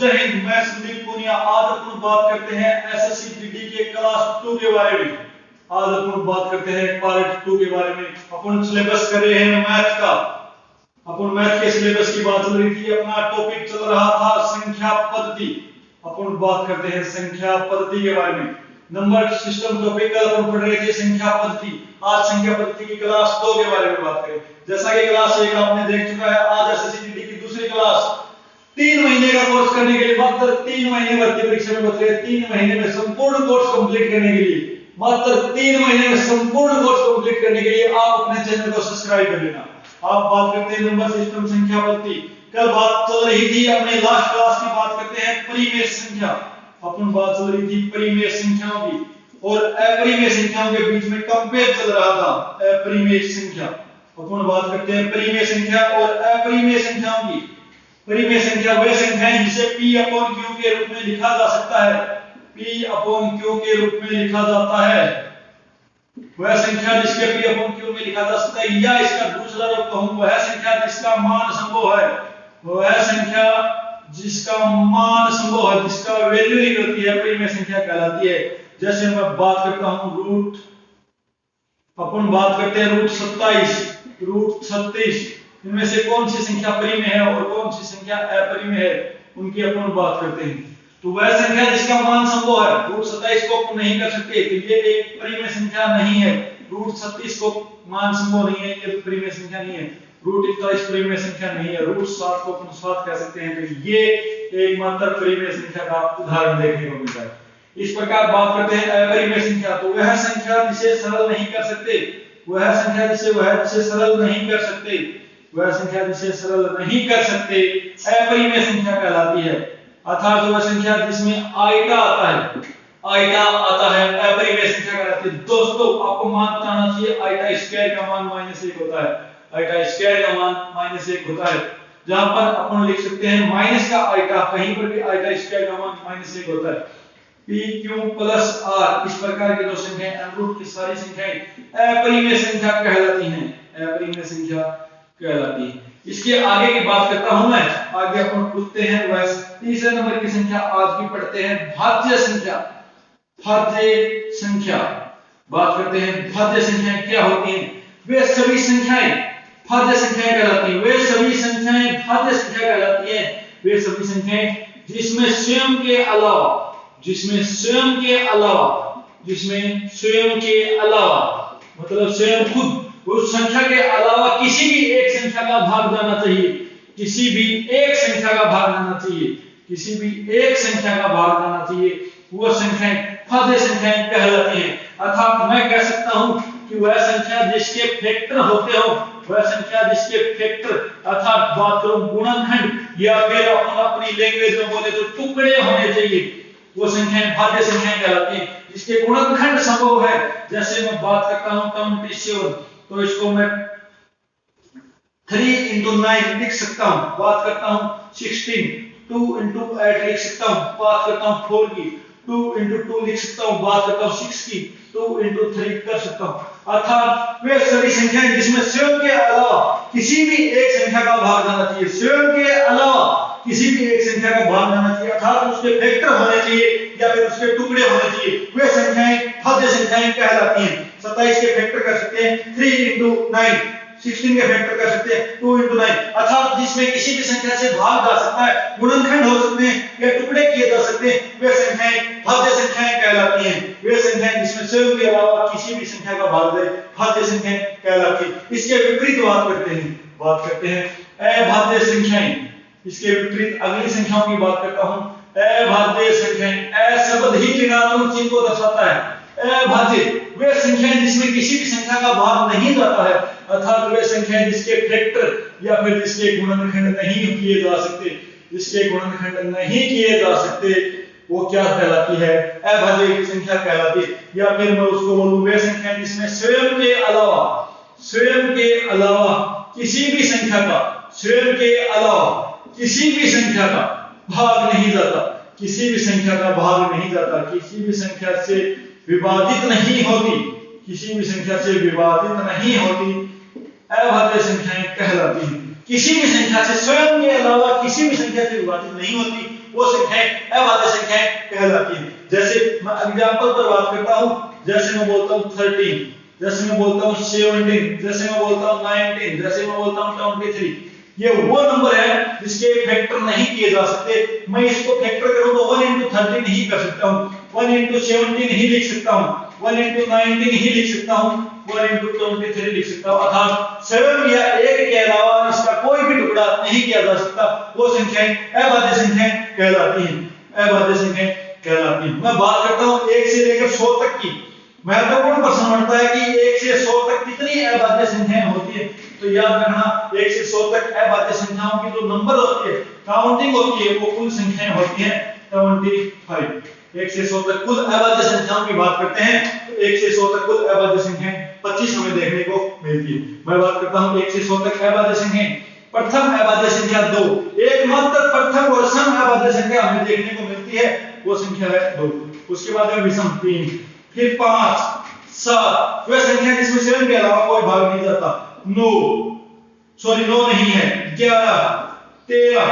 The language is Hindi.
जय हिंद, मैं संदीप पूनिया। आज अपन बात करते हैं एसएससी जीडी के क्लास 2 के बारे में। आज अपन बात करते हैं पार्ट 2 के बारे में। अपन सिलेबस कर रहे हैं मैथ का। अपन मैथ के सिलेबस की बात चल रही थी। अपना टॉपिक चल रहा था संख्या पद्धति। अपन बात करते हैं संख्या पद्धति के बारे में। नंबर सिस्टम टॉपिक कल अपन पढ़ रहे थे संख्या पद्धति। आज संख्या पद्धति की क्लास 2 के बारे में बात करें। जैसा कि क्लास 1 आपने देख चुका है, आज एसएससी जीडी की दूसरी क्लास 3 महीने का कोर्स करने के लिए मात्र 3 महीने भर्ती परीक्षा में बच रहे। 3 महीने में संपूर्ण कोर्स कंप्लीट करने के लिए मात्र 3 महीने में संपूर्ण कोर्स कंप्लीट करने के लिए आप अपने चैनल को सब्सक्राइब कर लेना। आप बात करते हैं नंबर सिस्टम संख्या पद्धति। कल बात चल रही थी अपने लास्ट क्लास की, बात करते हैं परिमेय संख्या। अपन बात चल रही थी परिमेय संख्याओं की और अपरिमेय संख्याओं के बीच में कंपेयर चल रहा था। अपरिमेय संख्या अपन बात करते हैं परिमेय संख्या और अपरिमेय संख्याओं की। परिमेय संख्या वह संख्या है जिसे p अपॉन q के रूप में लिखा जा सकता है। p अपॉन q के रूप में लिखा जाता है वह संख्या जिसके p अपॉन q में लिखा जा सकता है, या इसका दूसरा रूप कहूं वह संख्या जिसका मान संभव है। वह संख्या जिसका मान संभव है, जिसका वैल्यू निकलती है, परिमेय संख्या कहलाती है। जैसे मैं बात करता हूं रूट, अपन बात करते हैं रूट 27, रूट 36, इनमें से कौन सी संख्या परिमेय है और कौन सी संख्या अपरिमेय है, उनकी अपन बात करते हैं। तो वह संख्या जिसका मान संभव है, रूट 27 को अपन नहीं कर सकते, तो ये एक परिमेय संख्या नहीं है। रूट 36 को मान संभव नहीं है, ये परिमेय संख्या नहीं है। रूट 41 परिमेय संख्या नहीं है। रूट 7 को अपन 7 कह सकते हैं। तो ये एकमात्र परिमेय संख्या का उदाहरण देखने को मिलता है। इस प्रकार बात करते हैं अपरिमेय संख्या, तो वह संख्या जिसे सरल नहीं कर सकते, वह संख्या जिसे सरल नहीं कर सकते, वह संख्या जिसे सरल नहीं कर सकते अपरिमेय संख्या कहलाती है। अर्थात वह संख्या जिसमें आइटा आता है, आइटा आता है, अपरिमेय संख्या कहलाती है। दोस्तों आपको मान बताना चाहिए, आइटा स्क्वायर का मान -1 होता है। आइटा स्क्वायर का मान -1 होता है। जहां पर अपन लिख सकते हैं माइनस का आइटा, कहीं पर भी आइटा स्क्वायर का मान -1 होता है। p q प्लस r, इस प्रकार की जो संख्याएं अनुरूप की सारी संख्याएं अपरिमेय संख्या कहलाती हैं। अपरिमेय संख्या कहलाती है। इसके आगे की बात करता हूं मैं। आगे अपन पूछते हैं वह तीसरे नंबर की संख्या आज की पढ़ते हैं भाज्य संख्या। भाज्य संख्या बात करते हैं। भाज्य संख्याएं क्या होती हैं? वे सभी संख्याएं भाज्य संख्याएं कहलाती हैं। वे सभी संख्याएं भाज्य संख्या कहलाती हैं। वे सभी संख्याएं जिसमें स्वयं के अलावा, जिसमें स्वयं के अलावा मतलब स्वयं खुद उस संख्या के अलावा किसी भी एक संख्या का भाग जाना चाहिए, किसी भी एक संख्या का भाग जाना चाहिए, किसी भी एक संख्या का भाग जाना चाहिए, वो संख्याएं भाज्य संख्याएं कहलाती हैं। अर्थात मैं कह सकता हूं कि वह संख्या जिसके फैक्टर होते हो, वह संख्या जिसके फैक्टर अर्थात बात करूं गुणनखंड या फिर अपनी लैंग्वेज में बोले तो टुकड़े होने चाहिए, वो संख्याएं भाज्य संख्याएं कहलाती हैं। जिसके गुणनखंड संभव है, जैसे मैं बात करता हूं 27, तो इसको मैं 3 into 9 लिख सकता हूं। बात करता हूं 16, 2 into 8 लिख सकता हूं। बात करता हूं 4 की, 2 into 2 लिख सकता हूं। बात करता हूं 6 की, 2 into 3 कर सकता हूं। अर्थात वे सभी संख्याएं जिसमें स्वयं के अलावा किसी भी एक संख्या का भाग जाना चाहिए, स्वयं के अलावा किसी भी एक संख्या का भाग जाना चाहिए, अर्थात उसके फैक्टर होने चाहिए या फिर उसके टुकड़े होने चाहिए, वे संख्याएं भाज्य संख्याएं कहलाती हैं। 27 के फैक्टर कर सकते हैं 3 into 9, 16 के फैक्टर कर सकते हैं 2 into 9, अर्थात जिसमें किसी भी संख्या से भाग जा सकता है, गुणनखंड हो सकते हैं या टुकड़े किए जा सकते हैं, वे संख्याएं भाज्य संख्याएं कहलाती हैं। वे संख्याएं जिसमें स्वयं के अलावा किसी भी संख्या का भाग जाए, भाज्य संख्याएं कहलाती हैं। इसके विपरीत बात करते हैं अभाज्य संख्याएं। इसके विपरीत अगली संख्याओं की बात करता हूं। अभाज्य संख्याएं, अ शब्द ही ऋणात्मक चिन्ह को दर्शाता है। अभाज्य वे संख्याएं जिसमें किसी भी संख्या का भाग नहीं जाता है, अर्थात वे संख्याएं जिसके फैक्टर या फिर जिसके गुणनखंड नहीं किए जा सकते, जिसके गुणनखंड नहीं किए जा सकते, वो क्या कहलाती है? अभाज्य संख्या कहलाती है। या फिर मैं उसको बोलूं वे संख्याएं जिसमें स्वयं के अलावा किसी भी संख्या का, स्वयं के अलावा किसी भी संख्या का भाग नहीं जाता, किसी भी संख्या का भाग नहीं जाता, किसी भी संख्या से विभाजित नहीं होती, किसी भी संख्या से विभाजित नहीं होती, अभाज्य संख्याएं कहलाती हैं। किसी भी संख्या से स्वयं के अलावा किसी भी संख्या से विभाजित नहीं होती, वो संख्याएं अबाध्य संख्याएं कहलाती हैं। जैसे मैं एग्जांपल पर बात करता हूं, जैसे मैं बोलता हूं 13, जैसे मैं बोलता हूं 17, जैसे मैं बोलता हूं 19, जैसे मैं बोलता हूं 23, ये वो नंबर है जिसके फैक्टर नहीं किए जा सकते। मैं इसको फैक्टर करूं तो 1 into 13 नहीं कर सकता हूं, 1 into 17 नहीं लिख सकता हूं, 1 into 19 नहीं लिख सकता हूं, 1 into 23 लिख सकता हूं। अर्थात 7 या 8 के अलावा इसका कोई भी टुकड़ा नहीं किया जा सकता। वो संख्याएं अबाध्य संख्याएं कहलाती हैं, अबाध्य संख्याएं कहलाती हैं। मैं बात करता हूं 1 से लेकर 100 तक की। महत्वपूर्ण प्रश्न उठता है कि 1 से 100 तक कितनी अबाध्य संख्याएं होती है। तो याद रखना 1 से 100 तक अबाध्य संख्याओं की जो नंबर होती है, काउंटिंग होती है, वो कुल संख्याएं होती हैं 25। 1 से 100 तक कुल अबाध्य संख्याओं की बात करते हैं तो 1 से 100 तक कुल अबाध्य संख्याएं 25 हमें देखने को मिलती है। मैं बात करता हूं 1 से 100 तक अबाध्य संख्याएं। प्रथम अबाध्य संख्या 2, एकमात्र प्रथम और सम अबाध्य संख्या हमें देखने को मिलती है, वो संख्या है 2। उसके बाद है विषम 3, फिर 5, 7, वह संख्या जिसमें 7 के अलावा कोई भाग नहीं जाता, 9 नहीं है, 11, 13